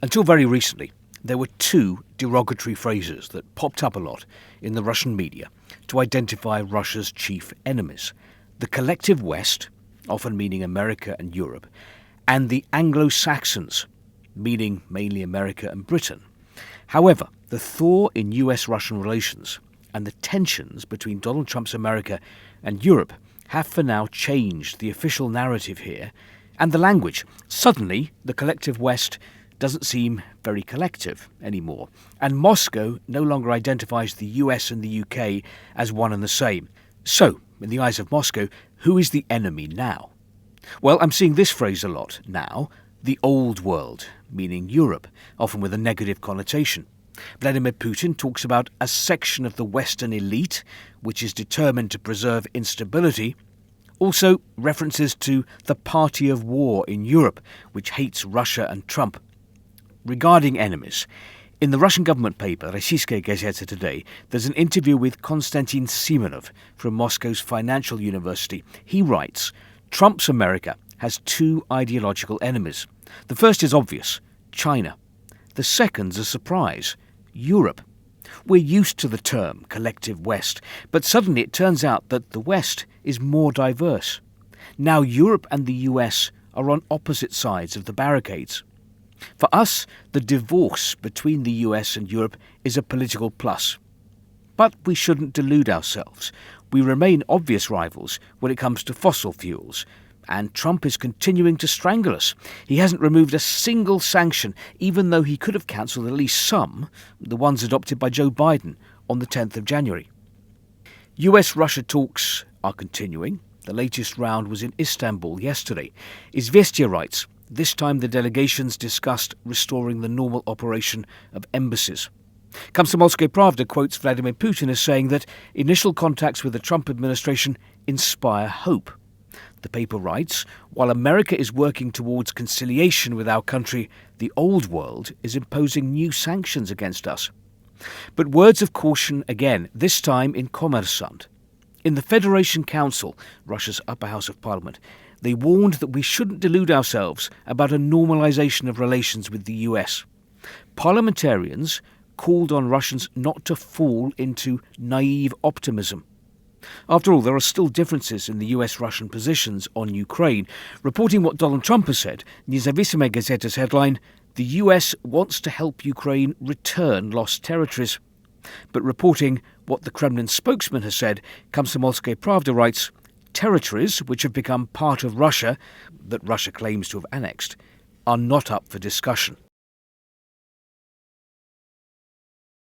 Until very recently, there were two derogatory phrases that popped up a lot in the Russian media to identify Russia's chief enemies: the collective West, often meaning America and Europe, and the Anglo-Saxons, meaning mainly America and Britain. However, the thaw in US-Russian relations and the tensions between Donald Trump's America and Europe have for now changed the official narrative here and the language. Suddenly, the collective West doesn't seem very collective anymore, and Moscow no longer identifies the US and the UK as one and the same. So, in the eyes of Moscow, who is the enemy now? Well, I'm seeing this phrase a lot now: the old world, meaning Europe, often with a negative connotation. Vladimir Putin talks about a section of the Western elite which is determined to preserve instability. Also, references to the party of war in Europe, which hates Russia and Trump. Regarding enemies, in the Russian government paper Rossiyskaya Gazeta today, there's an interview with Konstantin Simonov from Moscow's Financial University. He writes, Trump's America has two ideological enemies. The first is obvious: China. The second's a surprise: Europe. We're used to the term collective West, but suddenly it turns out that the West is more diverse. Now Europe and the US are on opposite sides of the barricades. For us, the divorce between the US and Europe is a political plus. But we shouldn't delude ourselves. We remain obvious rivals when it comes to fossil fuels, and Trump is continuing to strangle us. He hasn't removed a single sanction, even though he could have cancelled at least some, the ones adopted by Joe Biden on the 10th of January. US-Russia talks are continuing. The latest round was in Istanbul yesterday. Izvestia writes, this time the delegations discussed restoring the normal operation of embassies. Komsomolskaya Pravda quotes Vladimir Putin as saying that initial contacts with the Trump administration inspire hope. The paper writes, while America is working towards conciliation with our country, the old world is imposing new sanctions against us. But words of caution again, this time in Kommersant. In the Federation Council, Russia's upper house of parliament, they warned that we shouldn't delude ourselves about a normalization of relations with the US. Parliamentarians called on Russians not to fall into naive optimism. After all, there are still differences in the US-Russian positions on Ukraine. Reporting what Donald Trump has said, Nezavisime Gazeta's headline, the US wants to help Ukraine return lost territories. But reporting what the Kremlin spokesman has said, Komsomolskaya Pravda writes, territories which have become part of Russia, that Russia claims to have annexed, are not up for discussion.